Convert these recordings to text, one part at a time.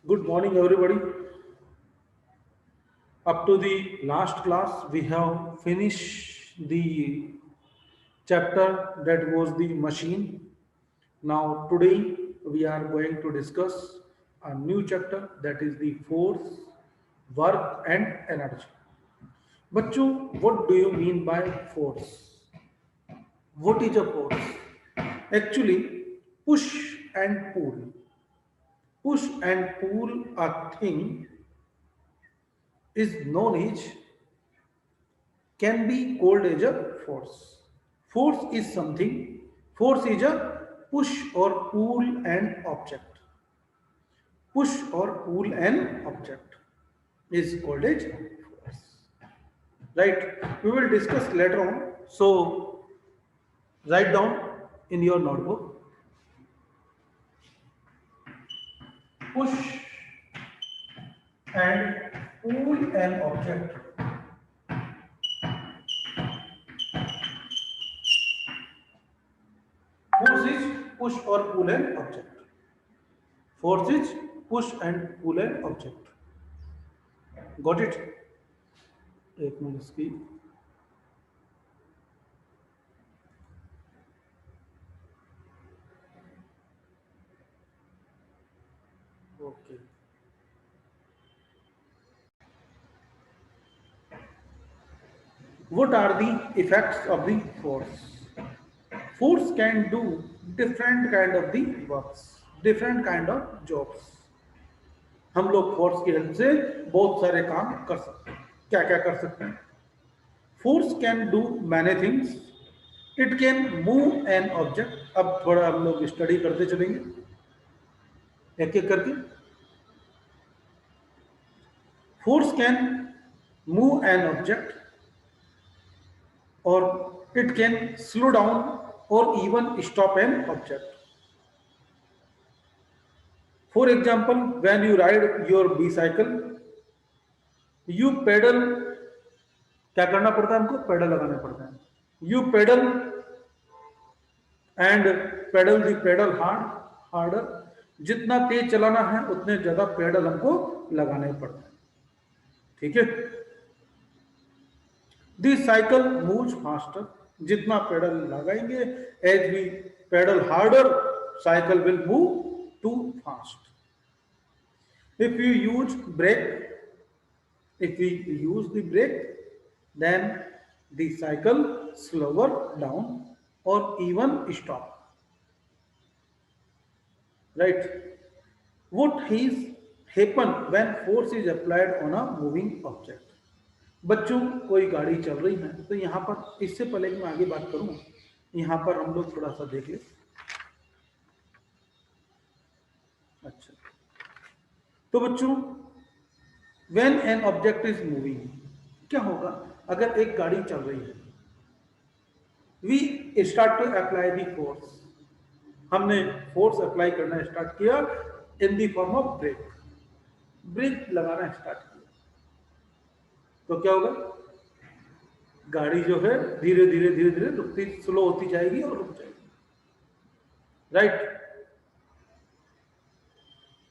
Good morning, everybody. Up to the last class, we have finished the chapter that was the machine. Now, today, we are going to discuss a new chapter that is the force, work, and energy. बच्चों, what do you mean by force? What is a force? Actually, push and pull. Push and pull a thing is known as can be called as a force. Force is something, force is a push or pull an object. Push or pull an object is called as force. Right? We will discuss later on. So, write down in your notebook push and pull an object. Force is push or pull an object. Force is push and pull an object. Got it? एक minute इसकी okay what are the effects of the force can do different kind of the works different kind of jobs हम लोग force की help से बहुत सारे काम कर सकते हैं क्या क्या कर सकते हैं force can do many things it can move an object अब थोड़ा हम लोग स्टडी करते चलेंगे एक एक करके force can move an object or it can slow down or even stop an object. For example, when you ride your bicycle, you pedal क्या करना पड़ता है हमको पेडल लगाने पड़ता है you pedal and pedal the pedal harder जितना तेज चलाना है उतने ज्यादा पेडल हमको लगाने पड़ते हैं ठीक है दिस साइकिल मूव्स फास्टर जितना पेडल लगाएंगे as we pedal harder cycle will move to fast if you use brake if you use the brake then the cycle slower down और even stop right what is happen when force is applied on a moving object बच्चों कोई गाड़ी चल रही है तो यहाँ पर इससे पहले कि मैं आगे बात करूं यहाँ पर हम लोग थोड़ा सा देख ले अच्छा तो बच्चों when an object is moving क्या होगा अगर एक गाड़ी चल रही है we start to apply the force हमने फोर्स अप्लाई करना स्टार्ट किया इन दी फॉर्म ऑफ ब्रेक लगाना स्टार्ट किया तो क्या होगा गाड़ी जो है धीरे धीरे धीरे धीरे रुकती स्लो होती जाएगी और रुक जाएगी राइट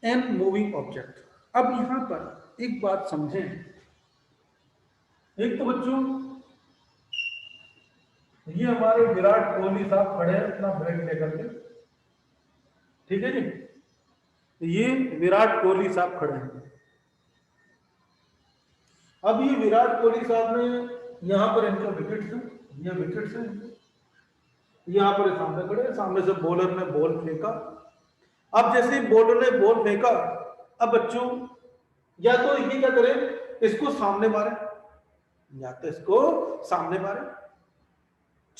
एन मूविंग ऑब्जेक्ट अब यहां पर एक बात समझें एक तो बच्चों ये हमारे विराट कोहली साहब खड़े हैं अपना ब्रेक लेकर के ठीक है जी ये विराट कोहली साहब खड़े हैं अब ये विराट कोहली साहब ने यहां पर इनका विकेट है ये विकेट है यहां पर सामने खड़े सामने से बॉलर ने बॉल फेंका अब जैसे बॉलर ने बॉल फेंका अब बच्चों या तो ये क्या करें इसको सामने मारे या तो इसको सामने मारे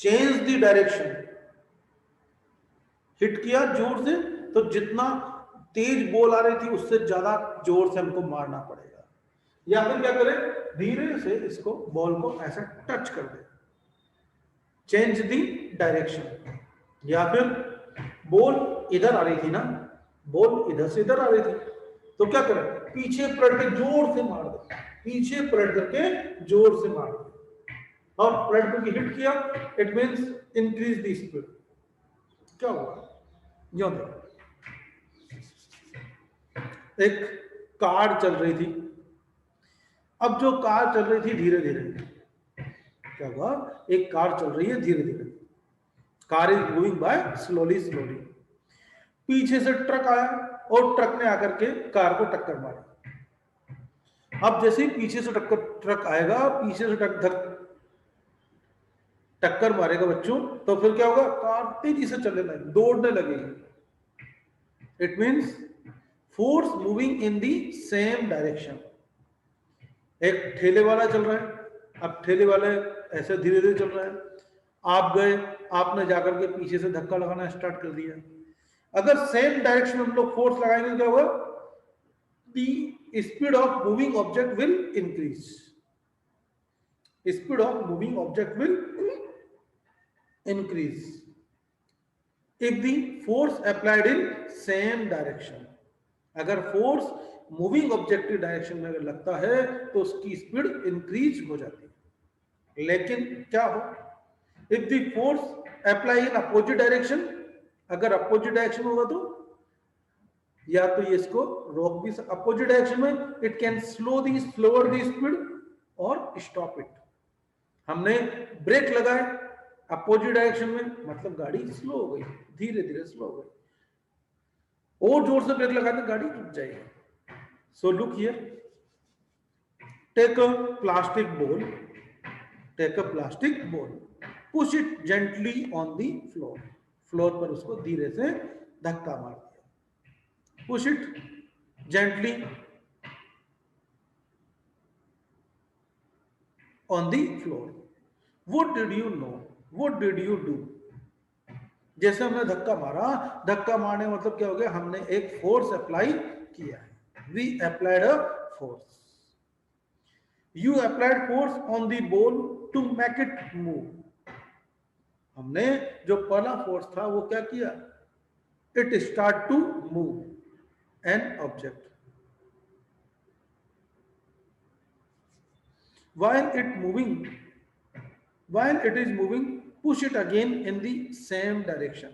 चेंज द डायरेक्शन हिट किया जोर से तो जितना तेज बॉल आ रही थी उससे ज्यादा जोर से हमको मारना पड़ेगा या फिर क्या करें धीरे से इसको बॉल को ऐसा टच कर दे चेंज दी डायरेक्शन या फिर बॉल इधर आ रही थी ना बॉल इधर से इधर आ रही थी तो क्या करें पीछे पलट के जोर से मार दे पीछे पलट करके जोर से मार दे और पलट करके हिट किया it means increase the speed क्या हुआ यो एक कार चल रही थी। अब जो कार चल रही थी धीरे धीरे, क्या हुआ, एक कार चल रही है धीरे धीरे, car is moving by slowly slowly. पीछे से ट्रक आया और ट्रक ने आकर के कार को टक्कर मारी। अब जैसे ही पीछे से ट्रक आएगा, पीछे से टक्कर मारेगा बच्चों, तो फिर क्या होगा, कार तेजी से चलने लगेगी, दौड़ने लगेगी। It means force moving in the same direction. एक ठेले वाला चल रहा है, अब ठेले वाले ऐसे धीरे धीरे चल रहा है, आप गए, आपने जाकर के पीछे से धक्का लगाना स्टार्ट कर दिया। अगर सेम डायरेक्शन हम लोग फोर्स लगाएंगे, क्या होगा, the speed of moving object will increase. Speed of moving object will increase if the force applied in same direction। अगर फोर्स मूविंग ऑब्जेक्ट की डायरेक्शन में अगर लगता है तो उसकी स्पीड इंक्रीज हो जाती है। लेकिन क्या हो, if the force apply in opposite direction, अगर अपोजिट डायरेक्शन होगा तो या तो ये इसको रोक भी, अपोजिट डायरेक्शन में it can slower the speed और स्टॉप इट। हमने ब्रेक लगाए अपोजिट डायरेक्शन में, मतलब गाड़ी स्लो हो गई, धीरे धीरे स्लो हो गई, और जोर से ब्रेक लगाने गाड़ी रुक जाएगी। So look here, take a plastic ball, push it gently on the floor. Floor पर उसको धीरे से धक्का मार दिया, push it gently on the floor. What did you know, what did you do. जैसे हमने धक्का मारा, धक्का मारने मतलब क्या हो गया, हमने एक फोर्स अप्लाई किया है। We applied a force. You applied force on the ball to make it move. हमने जो पहला फोर्स था वो क्या किया, it start to move an object. while it is moving, push it again in the same direction।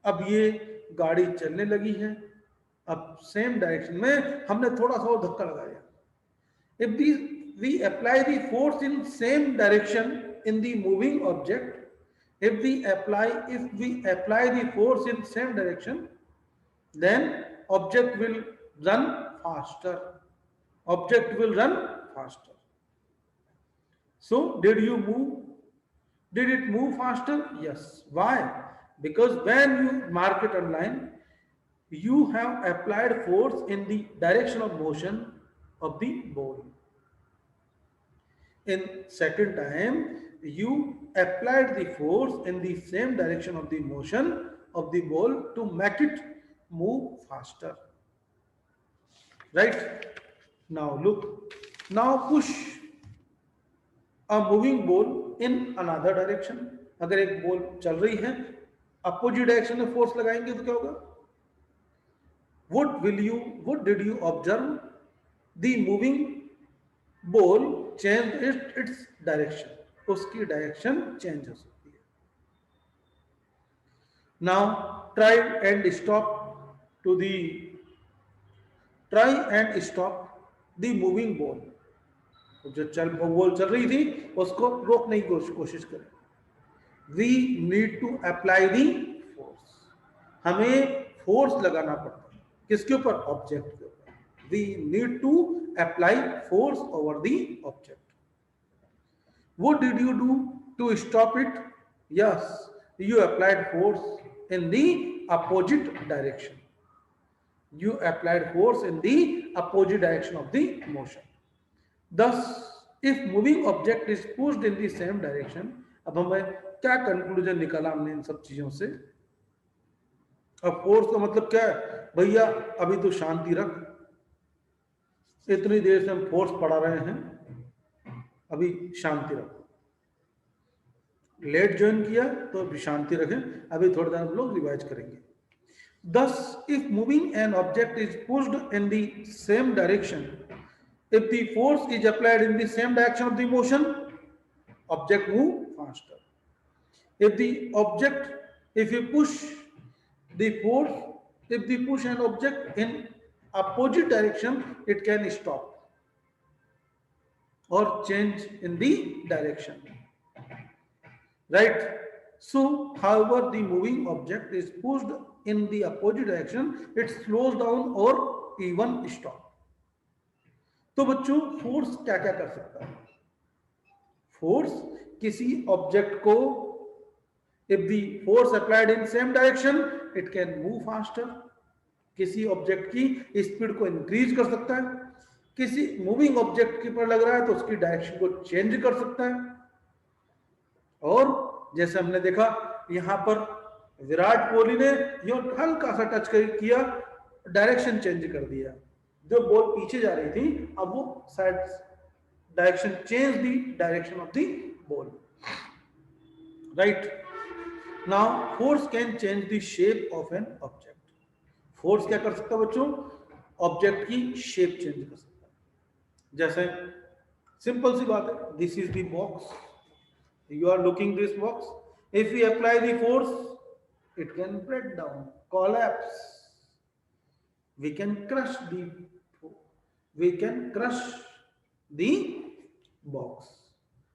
अब ये गाड़ी चलने लगी है, अब सेम डायरेक्शन में हमने थोड़ा सा और धक्का लगाया। if we apply the force in same direction in the moving object, if we apply the force in same direction, then object will run faster, object will run faster। So did you move, did it move faster? Yes. Why? Because when you mark it online, you have applied force in the direction of motion of the ball। In second time, you applied the force in the same direction of the motion of the ball to make it move faster, right? Now look, now push a moving ball in another direction। अगर एक ball चल रही है, opposite direction में force लगाएंगे तो क्या होगा, what did you observe, the moving ball changed its direction, उसकी डायरेक्शन चेंज हो सकती है। now try and stop the moving ball। जो बॉल चल रही थी उसको रोकने की कोशिश करें। We need to apply the force, हमें फोर्स लगाना पड़ता है किसके ऊपर, ऑब्जेक्ट के ऊपर। We need to apply force over the object. What did you do to stop it? Yes, you applied force in the opposite direction. You applied force in the opposite direction of the motion। Thus, if moving object is pushed in the same direction, अब हमें क्या conclusion निकाला हमने इन सब चीजों से? अब force का मतलब क्या है, भैया अभी तो शांति रख, इतनी देर से हम फोर्स पढ़ा रहे हैं, अभी शांति रखो। लेट ज्वाइन किया तो अभी शांति रखें, अभी थोड़ी देर हम लोग रिवाइज करेंगे। Thus, if moving an object is pushed in the same direction, if the force is applied in the same direction of the motion, object move faster। If you push the force, if we push an object in opposite direction, it can stop or change in the direction, right? So, however, the moving object is pushed in the opposite direction, it slows down or even stop. तो बच्चों force क्या क्या कर सकता है? Force किसी object को, if the force applied in same direction, it can move faster. किसी ऑब्जेक्ट की स्पीड को इंक्रीज कर सकता है, किसी मूविंग ऑब्जेक्ट के पर लग रहा है तो उसकी डायरेक्शन को चेंज कर सकता है। और जैसे हमने देखा यहां पर विराट कोहली ने यो हल्का सा टच किया, डायरेक्शन चेंज कर दिया, जो बॉल पीछे जा रही थी अब वो side direction change the direction of the ball, right? Now force can change the shape of N object. Force क्या कर सकता है बच्चों? ऑब्जेक्ट की शेप चेंज कर सकता है। जैसे सिंपल सी बात है, this is the box, you are looking this box, if we apply the force it can break down, collapse, we can crush the box,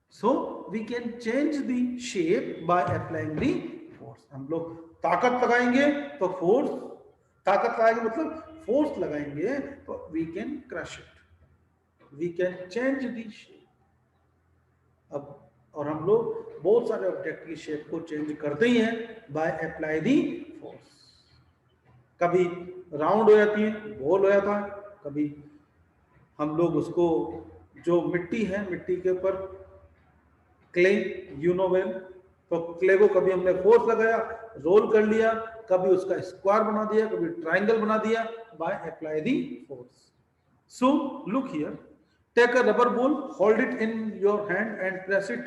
so we can change the shape by applying the force। हम लोग ताकत लगाएंगे तो force, ताकत लगाएंगे मतलब force लगाएंगे तो we can crush it, we can change the shape। अब और हम लोग बहुत सारे ऑब्जेक्ट की शेप को चेंज करते ही हैं बाय अप्लाई दी फोर्स। कभी राउंड हो जाती है, बॉल हो जाता है, कभी हम लोग उसको, जो मिट्टी है, मिट्टी के ऊपर क्ले, यू नो वेल, तो क्ले को कभी हमने फोर्स लगाया, रोल कर लिया, कभी उसका स्क्वायर बना दिया, कभी ट्राइंगल बना दिया bye apply the force. So look here, take a rubber ball, hold it in your hand and press it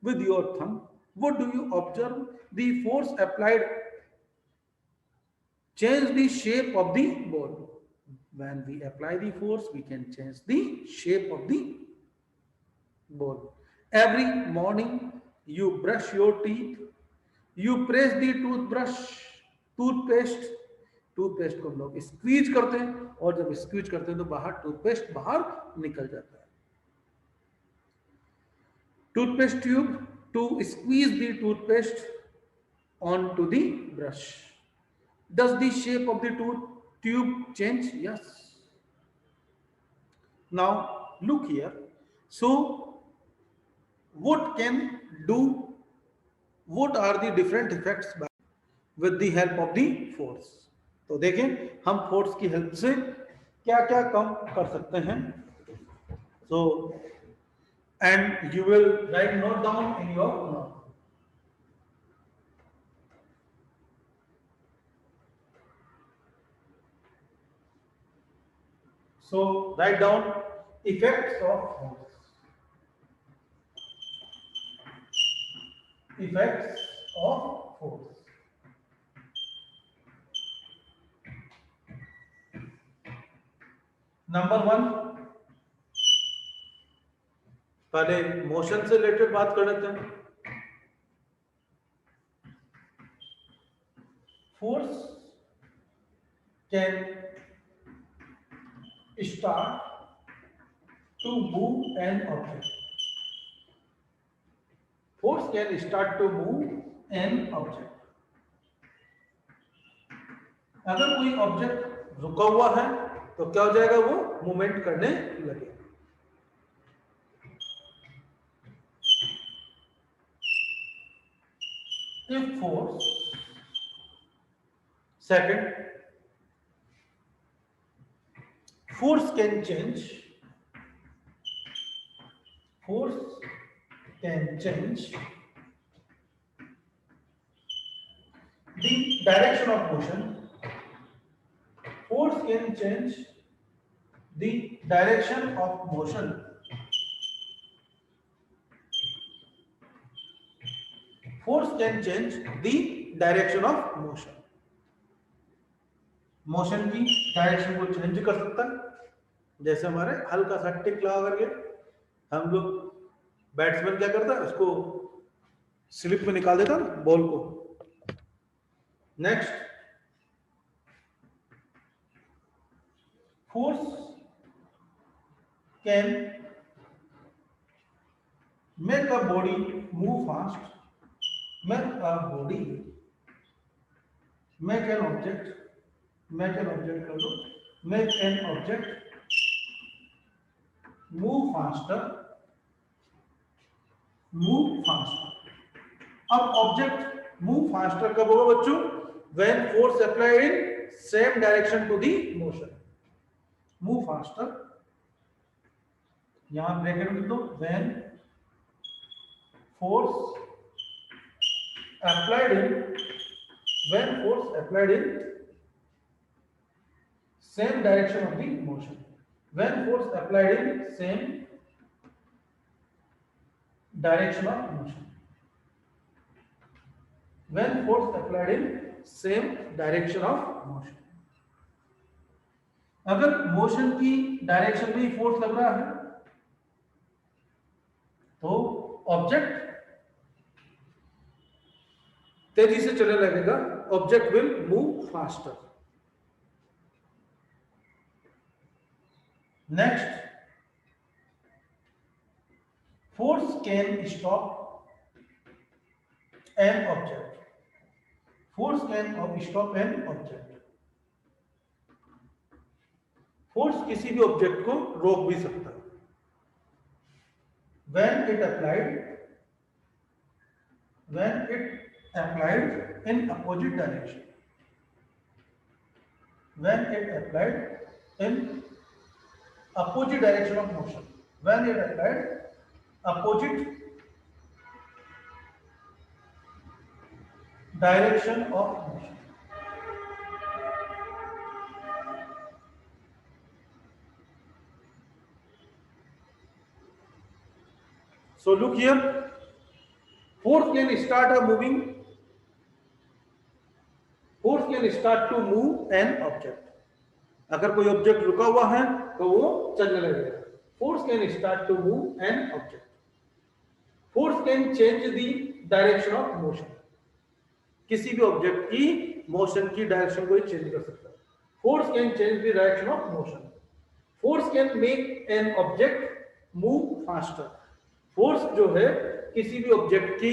with your thumb. What do you observe? The force applied change the shape of the ball. When we apply the force, we can change the shape of the ball. Every morning you brush your teeth, you press the toothpaste, toothpaste को हम लोग squeeze करते हैं और जब squeeze करते हैं तो बाहर टूथपेस्ट बाहर निकल जाता है। Toothpaste tube, to squeeze the toothpaste onto the brush. Does the shape of the tube change? Yes. Now look here. So what are the different effects with the help of the force? तो देखें हम force की help से क्या क्या कम कर सकते हैं। So and you will write note down in your note. So write down effects of force. Effects of force. Number 1, पहले मोशन से रिलेटेड बात कर लेते हैं। Force can start to move an object. Force can start to move an object. अगर कोई object रुका हुआ है तो क्या हो जाएगा? वो मूवमेंट करने लगेगा। If force, second, force can change the direction of motion. Force can change the direction of motion. Force can change the direction of motion. Motion की डायरेक्शन को चेंज कर सकता है। जैसे हमारे हल्का सा टिक लगा करके हम लोग, बैट्समैन क्या करता है, उसको स्लिप में निकाल देता है बॉल को। Next, force can make a body move fast, make a body, make an object, कर दो, make an object move faster, अब ऑब्जेक्ट मूव फास्टर कब होगा बच्चों? When force applied in same direction to the motion. Move faster, यहां bracket में लिख दो, when force applied in same direction of the motion, when force applied in same direction of motion, when force applied in same direction of motion। अगर motion की direction में ही force लग रहा है तो ऑब्जेक्ट तेजी से चलने लगेगा, object will move faster. Next, force can stop N object, force can stop N object, force किसी भी ऑब्जेक्ट को रोक भी सकता है। when it applied in opposite direction, when it applied in opposite direction of motion, when it applied opposite direction of motion। So look here, force can start to move an object। अगर कोई object रुका हुआ है तो वो चलने लगेगा। Force can start to move an object, force can change the direction of motion, किसी भी ऑब्जेक्ट की मोशन की डायरेक्शन को चेंज कर सकता है। Force can change the direction of motion, force can make an object move faster, force जो है किसी भी ऑब्जेक्ट की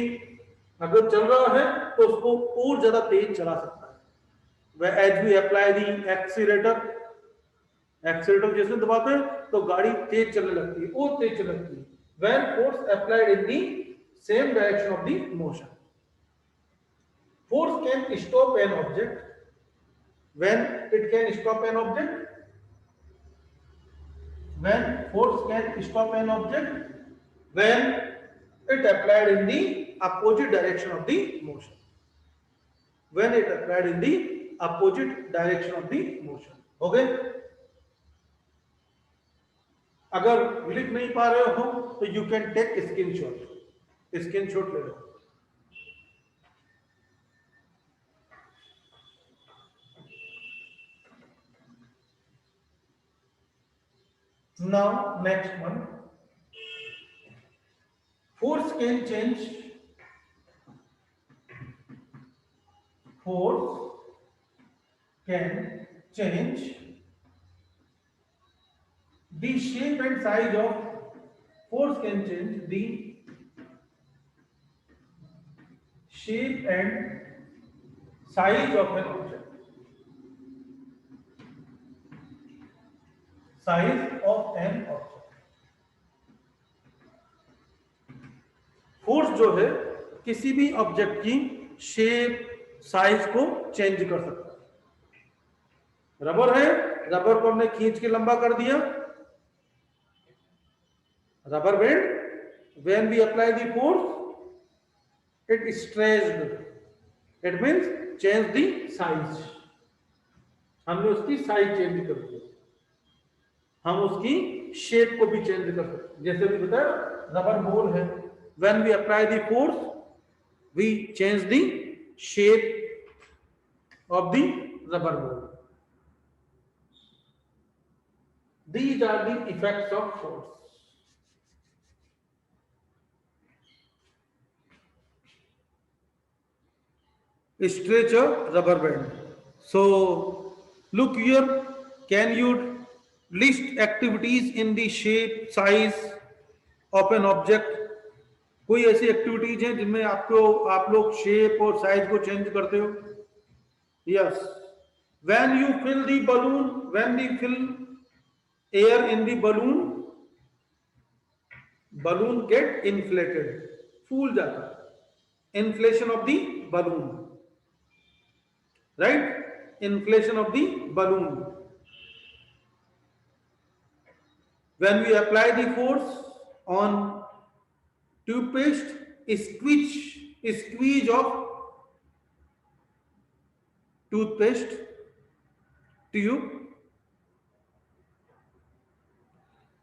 अगर चल रहा है तो उसको और ज्यादा तेज चला सकता है। वह as we apply the accelerator जैसे दबाते हैं तो गाड़ी तेज चलने लगती है, और तेज चलने लगती है। When force applied in the same direction of the motion, force can stop an object, when it can stop an object, when force can stop an object, when it applied in the opposite direction of the motion, when it applied in the opposite direction of the motion। Okay, अगर लिख नहीं पा रहे हो तो you can take screenshot ले लो। Now next one, force can change the shape and size of, force can change the shape and size of an object, size of an object। Force जो है किसी भी ऑब्जेक्ट की shape size को change कर सकता है। रबर है, रबर को हमने खींच के लंबा कर दिया, rubber band, when we apply the force it stretched, it means change the size, हमने उसकी साइज चेंज कर दी, हम उसकी शेप को भी चेंज कर सकते हैं। जैसे भी बताया रबर बॉल है, when we apply the force we change the shape of the rubber ball। These are the effects of force। Stretch a rubber band। So look here, can you list activities in the shape size of an object. कोई ऐसी activities हैं जिनमें आप लोग shape और size को change करते हो? Yes, when you fill the balloon, when you fill air in the balloon, balloon get inflated, फूल जाता है। Inflation of the balloon, right, inflation of the balloon. When we apply the force on toothpaste, squeeze of toothpaste tube.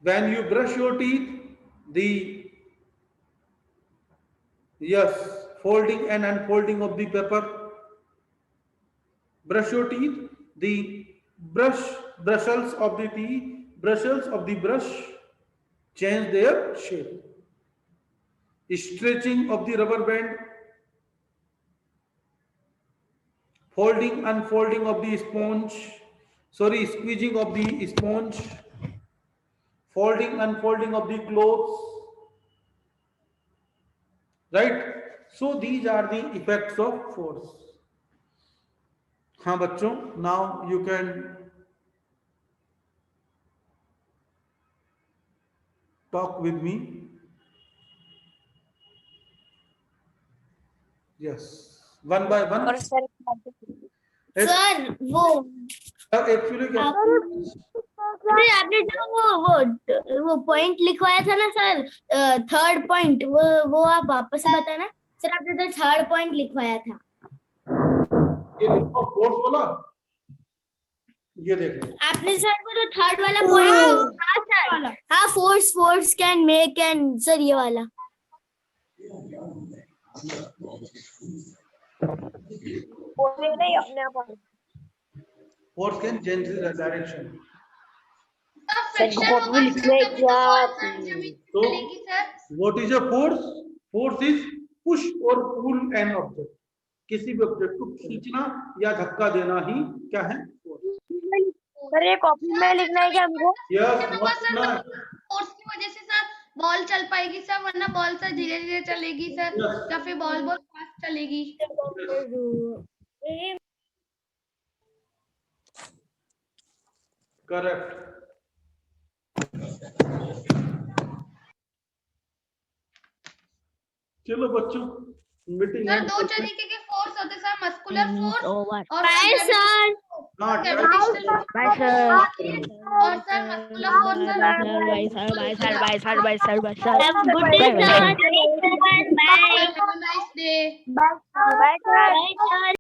When you brush your teeth, the folding and unfolding of the paper. Brush your teeth, the bristles of the teeth, bristles of the brush change their shape. Stretching of the rubber band, folding, unfolding of the sponge, squeezing of the sponge, folding, unfolding of the clothes, right? So these are the effects of force. हाँ बच्चों, now you can talk with me. Yes, one by one. और sir वो actually क्या, आपने जो वो point लिखवाया था ना सर, थर्ड पॉइंट, वो आप वापस से बताना सर। आपने तो थर्ड पॉइंट लिखवाया था, ये देखो फोर्स वाला, ये देखो आपने सर वो जो थर्ड वाला पॉइंट। हाँ सर, हाँ, force can make and, sir ये वाला। बोले नहीं अपने आप। force can change the direction. Sir वो लिख ले क्या? So what is a force? Force is push or pull an object. किसी भी ऑब्जेक्ट को खींचना या धक्का देना ही क्या है? फोर्स। सर ये कॉपी में लिखना है क्या हमको? यस, फोर्स की वजह से सर बॉल चल पाएगी सर, वरना बॉल सर धीरे धीरे चलेगी सर, या फिर बॉल बहुत फास्ट चलेगी। करेक्ट। चलो बच्चों, मीटिंग सर दो तरीके के फोर्स होते हैं सर, मस्कुलर फोर्स और bye sir, gravitational bye sir. और sir muscular force sir. Good day sir, bye have a nice day. Bye sir. Sir.